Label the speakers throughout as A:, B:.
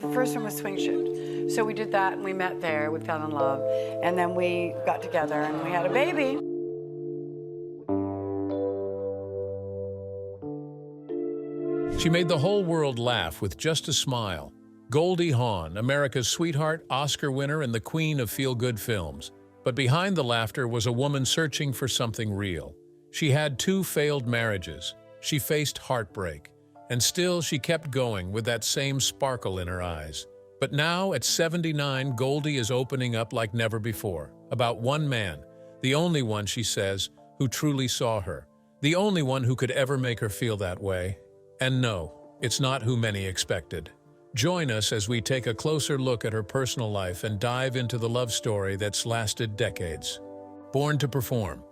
A: The first one was Swing Shift. So we did that and we met there, we fell in love, and then we got together and we had a baby.
B: She made the whole world laugh with just a smile. Goldie Hawn, America's sweetheart, Oscar winner, and the queen of feel-good films. But behind the laughter was a woman searching for something real. She had 2 failed marriages. She faced heartbreak. And still, she kept going with that same sparkle in her eyes. But now, at 79, Goldie is opening up like never before. About one man, the only one, she says, who truly saw her. The only one who could ever make her feel that way. And no, it's not who many expected. Join us as we take a closer look at her personal life and dive into the love story that's lasted decades. Born to perform.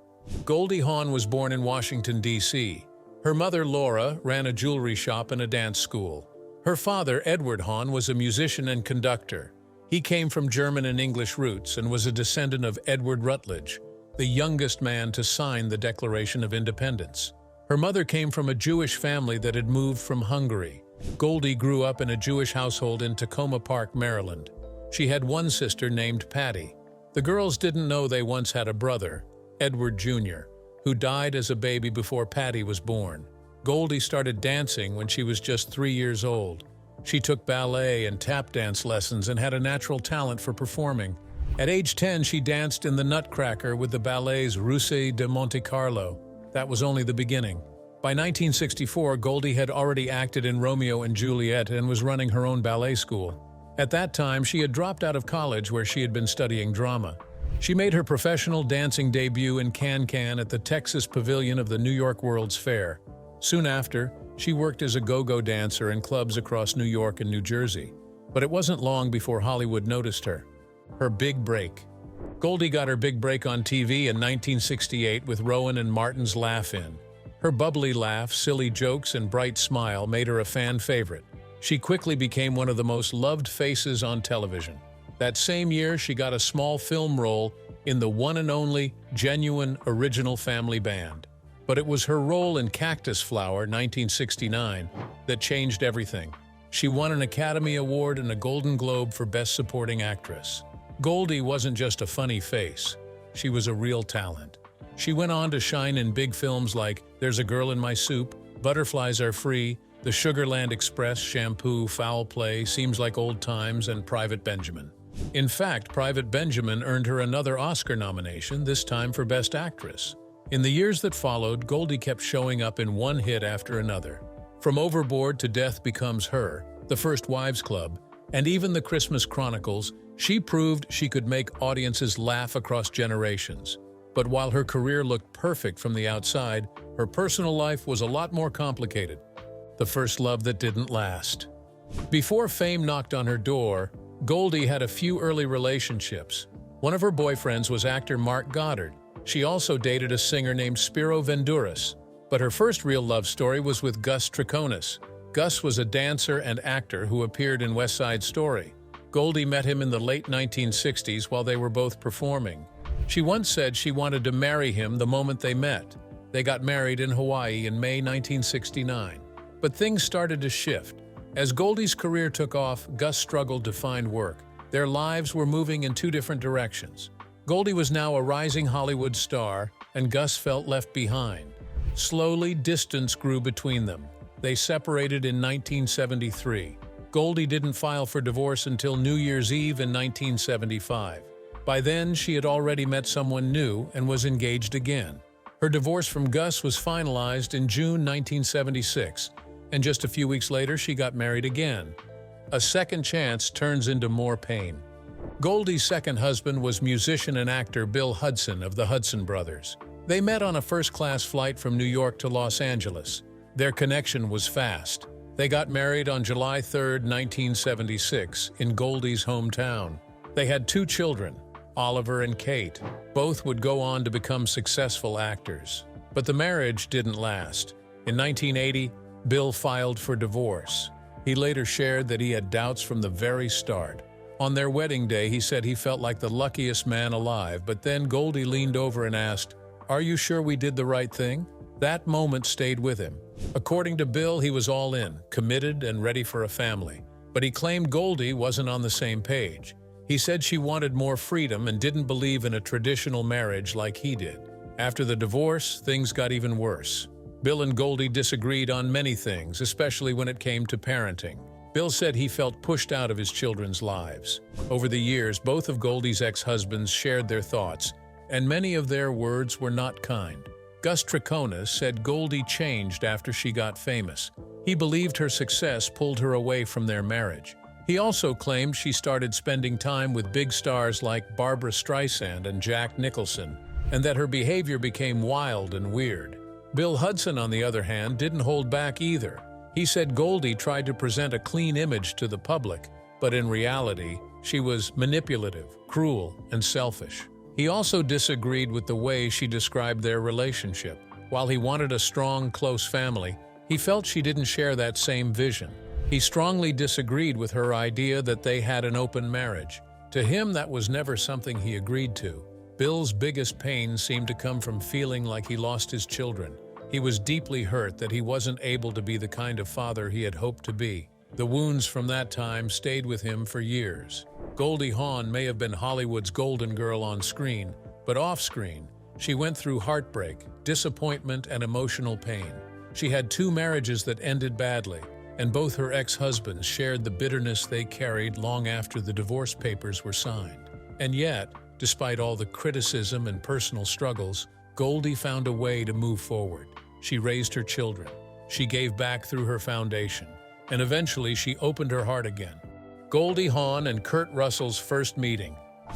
B: Goldie Hawn was born in Washington, D.C. Her mother, Laura, ran a jewelry shop and a dance school. Her father, Edward Hawn, was a musician and conductor. He came from German and English roots and was a descendant of Edward Rutledge, the youngest man to sign the Declaration of Independence. Her mother came from a Jewish family that had moved from Hungary. Goldie grew up in a Jewish household in Tacoma Park, Maryland. She had one sister named Patty. The girls didn't know they once had a brother, Edward Jr., who died as a baby before Patty was born. Goldie started dancing when she was just 3 years old. She took ballet and tap dance lessons and had a natural talent for performing. At age 10, she danced in the Nutcracker with the ballet's Ruse de Monte Carlo. That was only the beginning. By 1964, Goldie had already acted in Romeo and Juliet and was running her own ballet school. At that time, she had dropped out of college where she had been studying drama. She made her professional dancing debut in Can-Can at the Texas Pavilion of the New York World's Fair. Soon after, she worked as a go-go dancer in clubs across New York and New Jersey. But it wasn't long before Hollywood noticed her. Her big break. Goldie got her big break on TV in 1968 with Rowan and Martin's Laugh-In. Her bubbly laugh, silly jokes, and bright smile made her a fan favorite. She quickly became one of the most loved faces on television. That same year, she got a small film role in the one and only Genuine Original Family Band. But it was her role in Cactus Flower, 1969, that changed everything. She won an Academy Award and a Golden Globe for Best Supporting Actress. Goldie wasn't just a funny face. She was a real talent. She went on to shine in big films like There's a Girl in My Soup, Butterflies Are Free, The Sugarland Express, Shampoo, Foul Play, Seems Like Old Times, and Private Benjamin. In fact, Private Benjamin earned her another Oscar nomination, this time for Best Actress. In the years that followed, Goldie kept showing up in one hit after another. From Overboard to Death Becomes Her, The First Wives Club, and even The Christmas Chronicles, she proved she could make audiences laugh across generations. But while her career looked perfect from the outside, her personal life was a lot more complicated. The first love that didn't last. Before fame knocked on her door, Goldie had a few early relationships. One of her boyfriends was actor Mark Goddard. She also dated a singer named Spiro Venduris. But her first real love story was with Gus Triconis. Gus was a dancer and actor who appeared in West Side Story. Goldie met him in the late 1960s while they were both performing. She once said she wanted to marry him the moment they met. They got married in Hawaii in May 1969. But things started to shift. As Goldie's career took off, Gus struggled to find work. Their lives were moving in 2 different directions. Goldie was now a rising Hollywood star, and Gus felt left behind. Slowly, distance grew between them. They separated in 1973. Goldie didn't file for divorce until New Year's Eve in 1975. By then, she had already met someone new and was engaged again. Her divorce from Gus was finalized in June 1976, and just a few weeks later, she got married again. A second chance turns into more pain. Goldie's second husband was musician and actor Bill Hudson of the Hudson Brothers. They met on a first-class flight from New York to Los Angeles. Their connection was fast. They got married on July 3, 1976, in Goldie's hometown. They had 2 children, Oliver and Kate. Both would go on to become successful actors. But the marriage didn't last. In 1980, Bill filed for divorce. He later shared that he had doubts from the very start. On their wedding day, he said he felt like the luckiest man alive, but then Goldie leaned over and asked, "Are you sure we did the right thing?" That moment stayed with him. According to Bill, he was all in, committed and ready for a family. But he claimed Goldie wasn't on the same page. He said she wanted more freedom and didn't believe in a traditional marriage like he did. After the divorce, things got even worse. Bill and Goldie disagreed on many things, especially when it came to parenting. Bill said he felt pushed out of his children's lives. Over the years, both of Goldie's ex-husbands shared their thoughts, and many of their words were not kind. Gus Triconis said Goldie changed after she got famous. He believed her success pulled her away from their marriage. He also claimed she started spending time with big stars like Barbra Streisand and Jack Nicholson, and that her behavior became wild and weird. Bill Hudson, on the other hand, didn't hold back either. He said Goldie tried to present a clean image to the public, but in reality, she was manipulative, cruel, and selfish. He also disagreed with the way she described their relationship. While he wanted a strong, close family, he felt she didn't share that same vision. He strongly disagreed with her idea that they had an open marriage. To him, that was never something he agreed to. Bill's biggest pain seemed to come from feeling like he lost his children. He was deeply hurt that he wasn't able to be the kind of father he had hoped to be. The wounds from that time stayed with him for years. Goldie Hawn may have been Hollywood's golden girl on screen, but off-screen, she went through heartbreak, disappointment, and emotional pain. She had 2 marriages that ended badly, and both her ex-husbands shared the bitterness they carried long after the divorce papers were signed. And yet, despite all the criticism and personal struggles, Goldie found a way to move forward. She raised her children. She gave back through her foundation. And eventually she opened her heart again. Goldie Hawn and Kurt Russell's first meeting.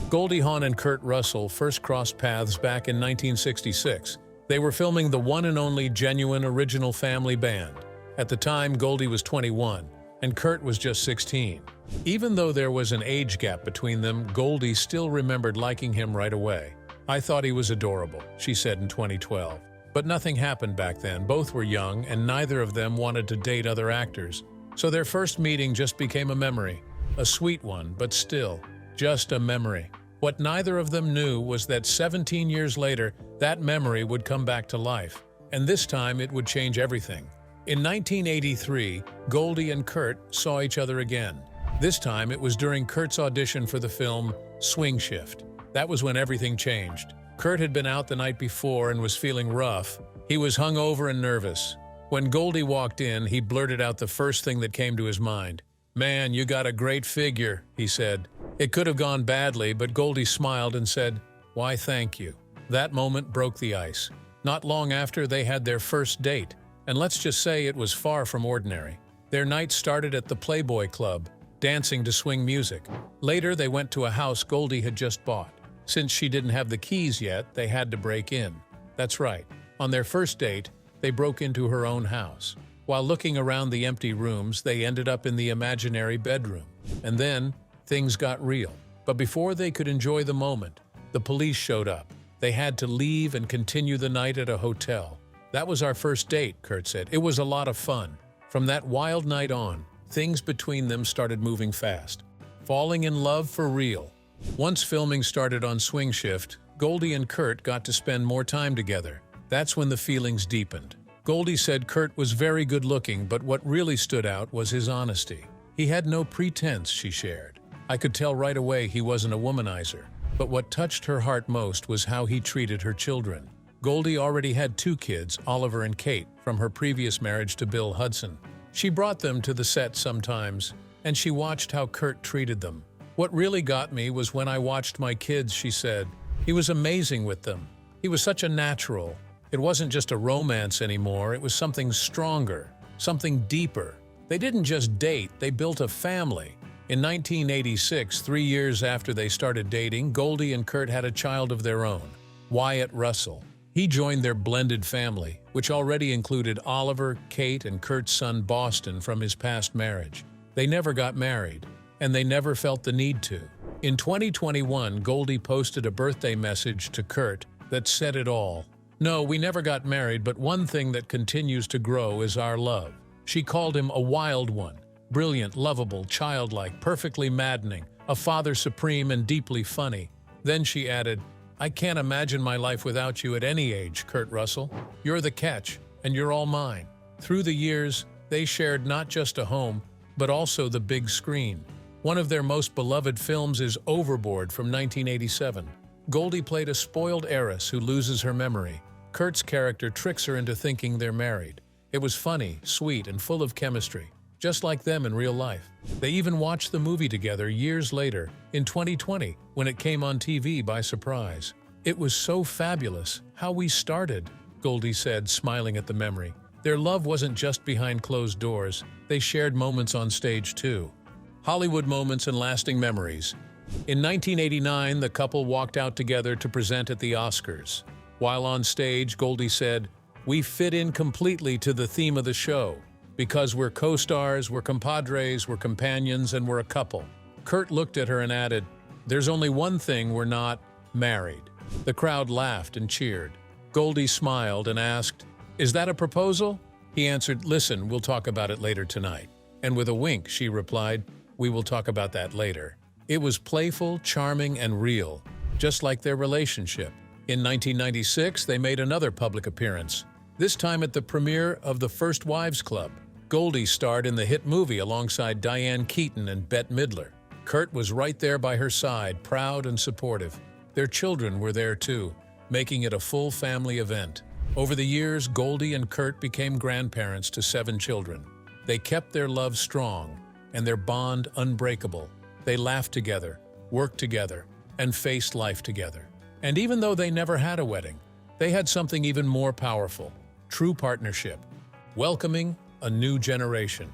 B: Goldie Hawn and Kurt Russell first crossed paths back in 1966. They were filming the one and only genuine original family band. At the time, Goldie was 21, and Kurt was just 16. Even though there was an age gap between them, Goldie still remembered liking him right away. "I thought he was adorable," she said in 2012. But nothing happened back then. Both were young, and neither of them wanted to date other actors. So their first meeting just became a memory. A sweet one, but still, just a memory. What neither of them knew was that 17 years later, that memory would come back to life. And this time, it would change everything. In 1983, Goldie and Kurt saw each other again. This time, it was during Kurt's audition for the film Swing Shift. That was when everything changed. Kurt had been out the night before and was feeling rough. He was hungover and nervous. When Goldie walked in, he blurted out the first thing that came to his mind. "Man, you got a great figure," he said. It could have gone badly, but Goldie smiled and said, "Why, thank you." That moment broke the ice. Not long after, they had their first date. And let's just say it was far from ordinary. Their night started at the Playboy Club, dancing to swing music. Later, they went to a house Goldie had just bought. Since she didn't have the keys yet, they had to break in. That's right. On their first date, they broke into her own house. While looking around the empty rooms, they ended up in the imaginary bedroom. And then, things got real. But before they could enjoy the moment, the police showed up. They had to leave and continue the night at a hotel. "That was our first date," Kurt said. "It was a lot of fun." From that wild night on, things between them started moving fast. Falling in love for real. Once filming started on Swing Shift, Goldie and Kurt got to spend more time together. That's when the feelings deepened. Goldie said Kurt was very good-looking, but what really stood out was his honesty. He had no pretense, she shared. "I could tell right away he wasn't a womanizer." But what touched her heart most was how he treated her children. Goldie already had 2 kids, Oliver and Kate, from her previous marriage to Bill Hudson. She brought them to the set sometimes, and she watched how Kurt treated them. "What really got me was when I watched my kids," she said. "He was amazing with them. He was such a natural. It wasn't just a romance anymore, it was something stronger, something deeper. They didn't just date, they built a family." In 1986, 3 years after they started dating, Goldie and Kurt had a child of their own, Wyatt Russell. He joined their blended family, which already included Oliver, Kate, and Kurt's son Boston from his past marriage. They never got married, and they never felt the need to. In 2021, Goldie posted a birthday message to Kurt that said it all. "No, we never got married, but one thing that continues to grow is our love." She called him a wild one, brilliant, lovable, childlike, perfectly maddening, a father supreme and deeply funny. Then she added, "I can't imagine my life without you at any age, Kurt Russell. You're the catch, and you're all mine." Through the years, they shared not just a home, but also the big screen. One of their most beloved films is Overboard from 1987. Goldie played a spoiled heiress who loses her memory. Kurt's character tricks her into thinking they're married. It was funny, sweet, and full of chemistry, just like them in real life. They even watched the movie together years later, in 2020, when it came on TV by surprise. "It was so fabulous, how we started," Goldie said, smiling at the memory. Their love wasn't just behind closed doors, they shared moments on stage too. Hollywood moments and lasting memories. In 1989, the couple walked out together to present at the Oscars. While on stage, Goldie said, "We fit in completely to the theme of the show. Because we're co-stars, we're compadres, we're companions, and we're a couple." Kurt looked at her and added, "There's only one thing we're not: married." The crowd laughed and cheered. Goldie smiled and asked, "Is that a proposal?" He answered, "Listen, we'll talk about it later tonight." And with a wink, she replied, "We will talk about that later." It was playful, charming, and real, just like their relationship. In 1996, they made another public appearance, this time at the premiere of The First Wives Club. Goldie starred in the hit movie alongside Diane Keaton and Bette Midler. Kurt was right there by her side, proud and supportive. Their children were there too, making it a full family event. Over the years, Goldie and Kurt became grandparents to 7 children. They kept their love strong and their bond unbreakable. They laughed together, worked together, and faced life together. And even though they never had a wedding, they had something even more powerful: true partnership, welcoming a new generation.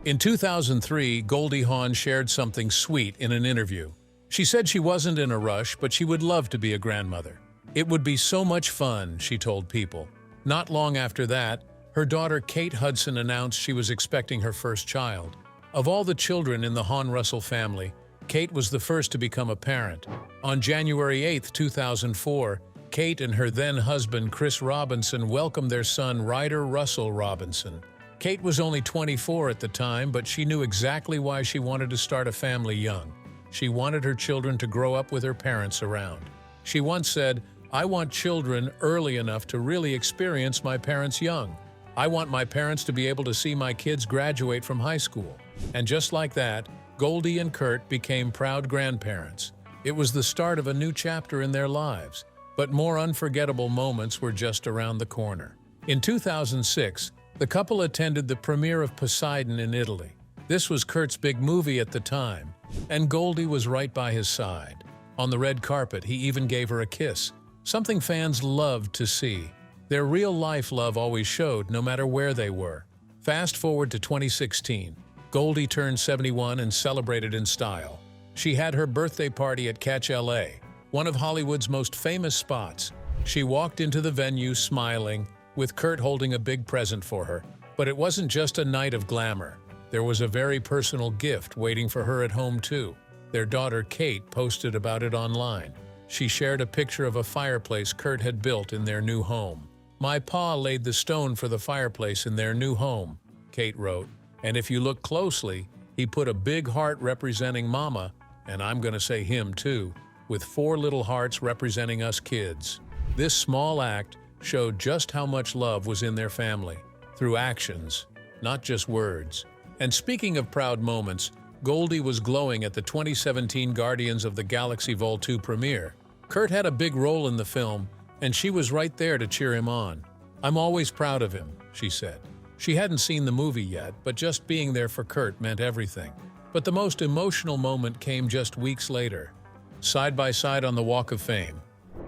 B: In 2003, Goldie Hawn shared something sweet in an interview. She said she wasn't in a rush, but she would love to be a grandmother. "It would be so much fun," she told People. Not long after that, her daughter Kate Hudson announced she was expecting her first child. Of all the children in the Hawn-Russell family, Kate was the first to become a parent. On January 8, 2004, Kate and her then-husband Chris Robinson welcomed their son Ryder Russell Robinson. Kate was only 24 at the time, but she knew exactly why she wanted to start a family young. She wanted her children to grow up with her parents around. She once said, "I want children early enough to really experience my parents young. I want my parents to be able to see my kids graduate from high school." And just like that, Goldie and Kurt became proud grandparents. It was the start of a new chapter in their lives, but more unforgettable moments were just around the corner. In 2006, the couple attended the premiere of Poseidon in Italy. This was Kurt's big movie at the time, and Goldie was right by his side. On the red carpet, he even gave her a kiss, something fans loved to see. Their real-life love always showed, no matter where they were. Fast forward to 2016. Goldie turned 71 and celebrated in style. She had her birthday party at Catch LA, one of Hollywood's most famous spots. She walked into the venue smiling, with Kurt holding a big present for her. But it wasn't just a night of glamour. There was a very personal gift waiting for her at home too. Their daughter Kate posted about it online. She shared a picture of a fireplace Kurt had built in their new home. "My pa laid the stone for the fireplace in their new home," Kate wrote. "And if you look closely, he put a big heart representing Mama, and I'm gonna say him too, with 4 little hearts representing us kids." This small act showed just how much love was in their family, through actions, not just words. And speaking of proud moments, Goldie was glowing at the 2017 Guardians of the Galaxy Vol. 2 premiere. Kurt had a big role in the film, and she was right there to cheer him on. "I'm always proud of him," she said. She hadn't seen the movie yet, but just being there for Kurt meant everything. But the most emotional moment came just weeks later, side by side on the Walk of Fame.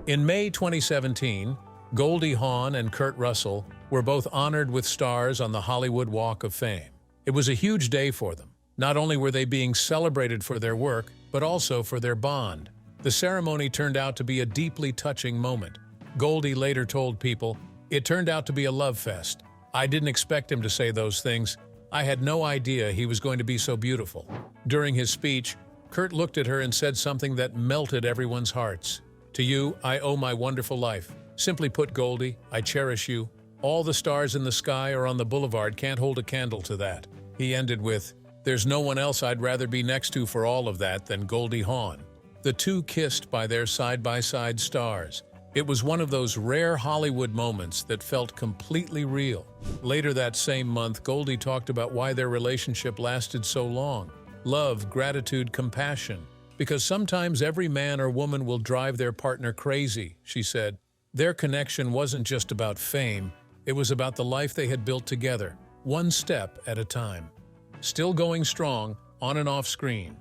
B: In May 2017, Goldie Hawn and Kurt Russell were both honored with stars on the Hollywood Walk of Fame. It was a huge day for them. Not only were they being celebrated for their work, but also for their bond. The ceremony turned out to be a deeply touching moment. Goldie later told People, "It turned out to be a love fest. I didn't expect him to say those things. I had no idea he was going to be so beautiful." During his speech, Kurt looked at her and said something that melted everyone's hearts. "To you, I owe my wonderful life. Simply put, Goldie, I cherish you. All the stars in the sky or on the boulevard can't hold a candle to that." He ended with, "There's no one else I'd rather be next to for all of that than Goldie Hawn." The two kissed by their side-by-side stars, It was one of those rare Hollywood moments that felt completely real. Later that same month, Goldie talked about why their relationship lasted so long. Love, gratitude, compassion. Because sometimes every man or woman will drive their partner crazy, she said. Their connection wasn't just about fame, it was about the life they had built together, one step at a time. Still going strong, on and off screen.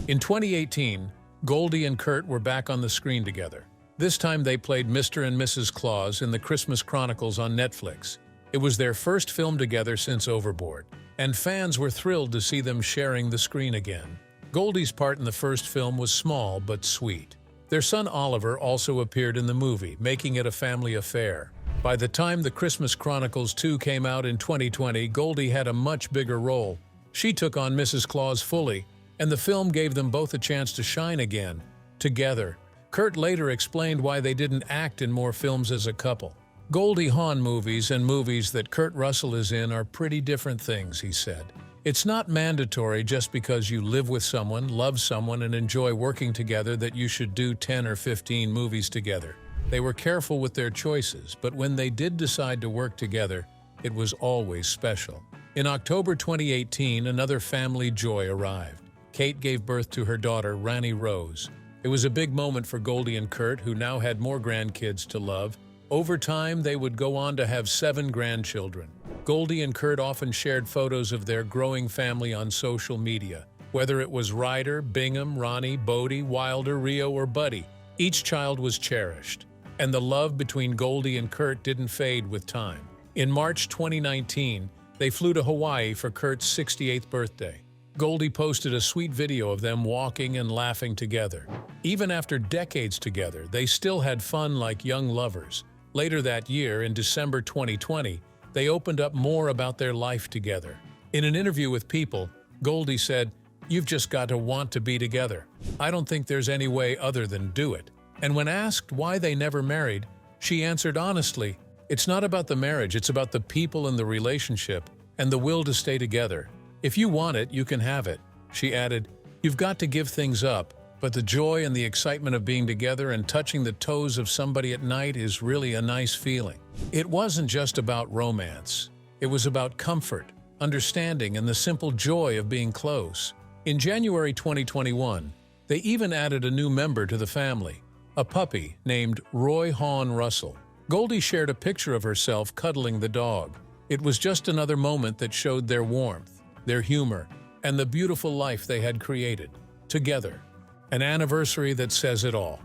B: In 2018, Goldie and Kurt were back on the screen together. This time they played Mr. and Mrs. Claus in the Christmas Chronicles on Netflix. It was their first film together since Overboard, and fans were thrilled to see them sharing the screen again. Goldie's part in the first film was small but sweet. Their son Oliver also appeared in the movie, making it a family affair. By the time the Christmas Chronicles 2 came out in 2020, Goldie had a much bigger role. She took on Mrs. Claus fully, and the film gave them both a chance to shine again, together. Kurt later explained why they didn't act in more films as a couple. Goldie Hawn movies and movies that Kurt Russell is in are pretty different things, he said. It's not mandatory just because you live with someone, love someone, and enjoy working together that you should do 10 or 15 movies together. They were careful with their choices, but when they did decide to work together, it was always special. In October 2018, another family joy arrived. Kate gave birth to her daughter, Rani Rose. It was a big moment for Goldie and Kurt, who now had more grandkids to love. Over time, they would go on to have 7 grandchildren. Goldie and Kurt often shared photos of their growing family on social media. Whether it was Ryder, Bingham, Ronnie, Bodie, Wilder, Rio, or Buddy, each child was cherished. And the love between Goldie and Kurt didn't fade with time. In March 2019, they flew to Hawaii for Kurt's 68th birthday. Goldie posted a sweet video of them walking and laughing together. Even after decades together, they still had fun like young lovers. Later that year, in December 2020, they opened up more about their life together. In an interview with People, Goldie said, "You've just got to want to be together. I don't think there's any way other than do it." And when asked why they never married, she answered honestly, "It's not about the marriage, it's about the people and the relationship and the will to stay together. If you want it, you can have it." She added, "You've got to give things up, but the joy and the excitement of being together and touching the toes of somebody at night is really a nice feeling." It wasn't just about romance. It was about comfort, understanding, and the simple joy of being close. In January 2021, they even added a new member to the family, a puppy named Roy Hawn Russell. Goldie shared a picture of herself cuddling the dog. It was just another moment that showed their warmth, their humor, and the beautiful life they had created, together. An anniversary that says it all.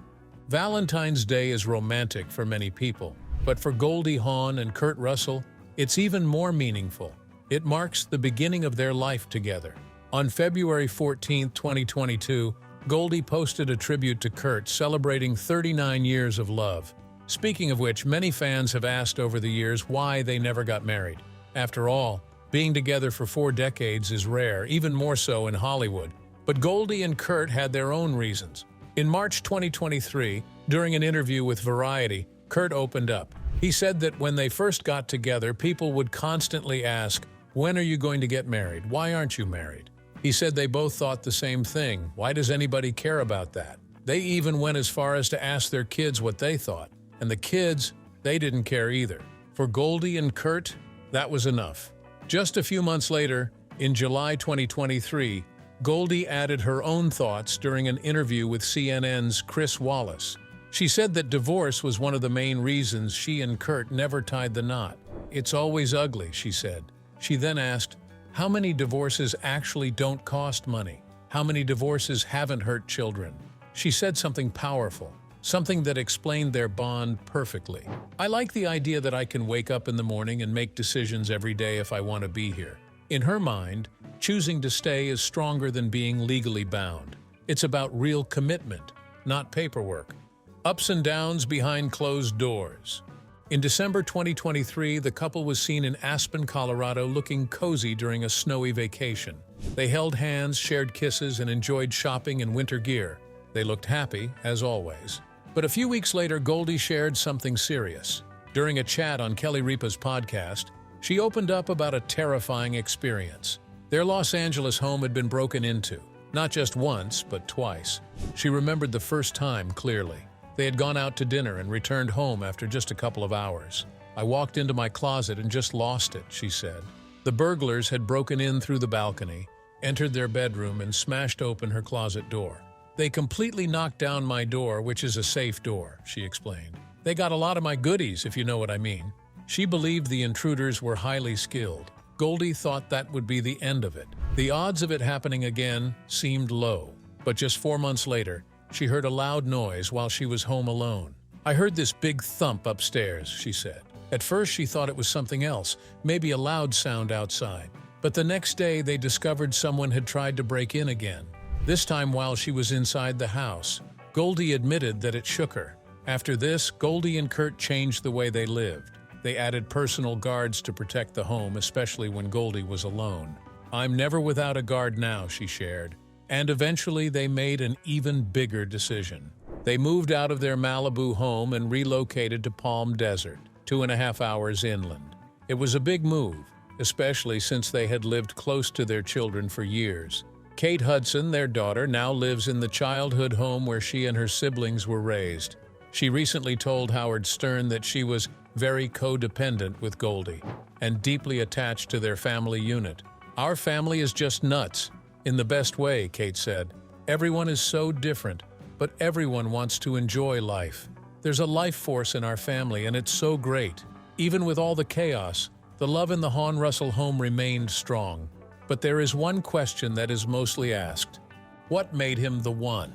B: Valentine's Day is romantic for many people, but for Goldie Hawn and Kurt Russell, it's even more meaningful. It marks the beginning of their life together. On February 14, 2022, Goldie posted a tribute to Kurt celebrating 39 years of love. Speaking of which, many fans have asked over the years why they never got married. After all, being together for 4 decades is rare, even more so in Hollywood. But Goldie and Kurt had their own reasons. In March 2023, during an interview with Variety, Kurt opened up. He said that when they first got together, people would constantly ask, "When are you going to get married? Why aren't you married?" He said they both thought the same thing. Why does anybody care about that? They even went as far as to ask their kids what they thought. And the kids, they didn't care either. For Goldie and Kurt, that was enough. Just a few months later, in July 2023, Goldie added her own thoughts during an interview with CNN's Chris Wallace. She said that divorce was one of the main reasons she and Kurt never tied the knot. "It's always ugly," she said. She then asked, "How many divorces actually don't cost money? How many divorces haven't hurt children?" She said something powerful, something that explained their bond perfectly. "I like the idea that I can wake up in the morning and make decisions every day if I want to be here." In her mind, choosing to stay is stronger than being legally bound. It's about real commitment, not paperwork. Ups and downs behind closed doors. In December 2023, the couple was seen in Aspen, Colorado, looking cozy during a snowy vacation. They held hands, shared kisses, and enjoyed shopping in winter gear. They looked happy, as always. But a few weeks later, Goldie shared something serious. During a chat on Kelly Ripa's podcast, she opened up about a terrifying experience. Their Los Angeles home had been broken into, not just once, but twice. She remembered the first time clearly. They had gone out to dinner and returned home after just a couple of hours. "I walked into my closet and just lost it," she said. The burglars had broken in through the balcony, entered their bedroom, and smashed open her closet door. "They completely knocked down my door, which is a safe door," she explained. "They got a lot of my goodies, if you know what I mean." She believed the intruders were highly skilled. Goldie thought that would be the end of it. The odds of it happening again seemed low. But just 4 months later, she heard a loud noise while she was home alone. "I heard this big thump upstairs," she said. At first she thought it was something else, maybe a loud sound outside. But the next day they discovered someone had tried to break in again. This time while she was inside the house. Goldie admitted that it shook her. After this, Goldie and Kurt changed the way they lived. They added personal guards to protect the home, especially when Goldie was alone. "I'm never without a guard now," she shared. And eventually they made an even bigger decision. They moved out of their Malibu home and relocated to Palm Desert, 2.5 hours inland. It was a big move, especially since they had lived close to their children for years. Kate Hudson, their daughter, now lives in the childhood home where she and her siblings were raised. She recently told Howard Stern that she was very codependent with Goldie and deeply attached to their family unit. "Our family is just nuts, in the best way," Kate said. "Everyone is so different, but everyone wants to enjoy life. There's a life force in our family, and it's so great. Even with all the chaos, the love in the Hawn-Russell home remained strong. But there is one question that is mostly asked. What made him the one?"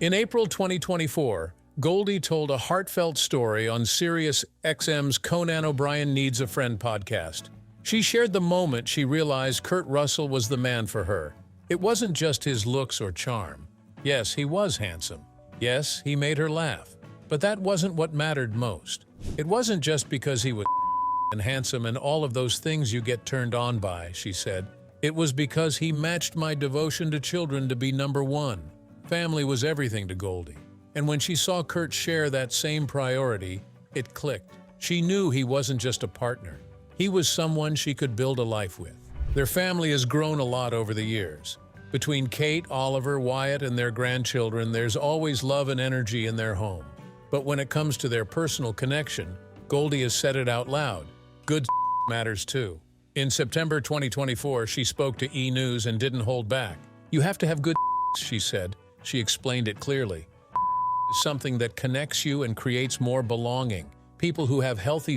B: In April 2024, Goldie told a heartfelt story on Sirius XM's Conan O'Brien Needs a Friend podcast. She shared the moment she realized Kurt Russell was the man for her. It wasn't just his looks or charm. Yes, he was handsome. Yes, he made her laugh. But that wasn't what mattered most. It wasn't just because he was and handsome and all of those things you get turned on by, she said. It was because he matched my devotion to children to be number one. Family was everything to Goldie. And when she saw Kurt share that same priority, it clicked. She knew he wasn't just a partner. He was someone she could build a life with. Their family has grown a lot over the years. Between Kate, Oliver, Wyatt, and their grandchildren, there's always love and energy in their home. But when it comes to their personal connection, Goldie has said it out loud. Good matters too. In September 2024, she spoke to E! News and didn't hold back. "You have to have good she said. She explained it clearly. Is something that connects you and creates more belonging. People who have healthy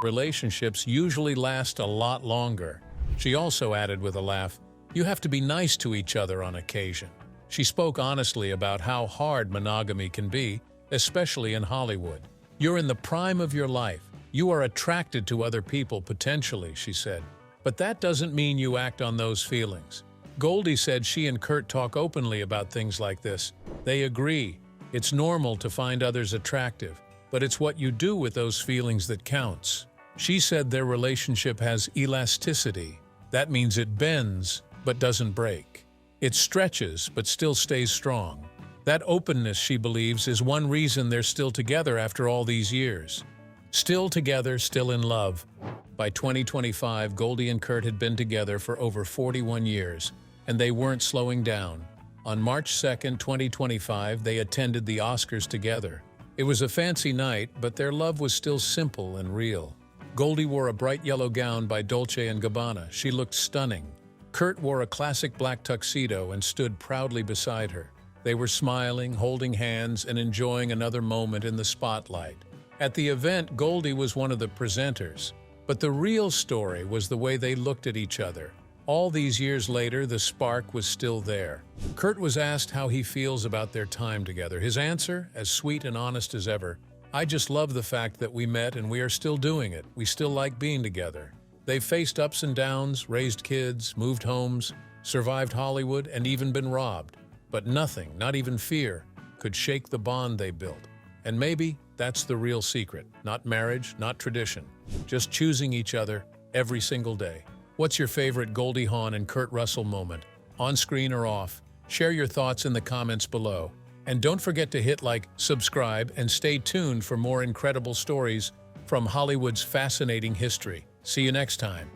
B: relationships usually last a lot longer." She also added with a laugh, "You have to be nice to each other on occasion." She spoke honestly about how hard monogamy can be, especially in Hollywood. "You're in the prime of your life. You are attracted to other people potentially," she said. "But that doesn't mean you act on those feelings." Goldie said she and Kurt talk openly about things like this. They agree. It's normal to find others attractive, but it's what you do with those feelings that counts. She said their relationship has elasticity. That means it bends, but doesn't break. It stretches, but still stays strong. That openness, she believes, is one reason they're still together after all these years. Still together, still in love. By 2025, Goldie and Kurt had been together for over 41 years, and they weren't slowing down. On March 2nd, 2025, they attended the Oscars together. It was a fancy night, but their love was still simple and real. Goldie wore a bright yellow gown by Dolce & Gabbana. She looked stunning. Kurt wore a classic black tuxedo and stood proudly beside her. They were smiling, holding hands, and enjoying another moment in the spotlight. At the event, Goldie was one of the presenters. But the real story was the way they looked at each other. All these years later, the spark was still there. Kurt was asked how he feels about their time together. His answer, as sweet and honest as ever, "I just love the fact that we met and we are still doing it. We still like being together." They've faced ups and downs, raised kids, moved homes, survived Hollywood, and even been robbed. But nothing, not even fear, could shake the bond they built. And maybe that's the real secret. Not marriage, not tradition. Just choosing each other every single day. What's your favorite Goldie Hawn and Kurt Russell moment? On screen or off? Share your thoughts in the comments below. And don't forget to hit like, subscribe, and stay tuned for more incredible stories from Hollywood's fascinating history. See you next time.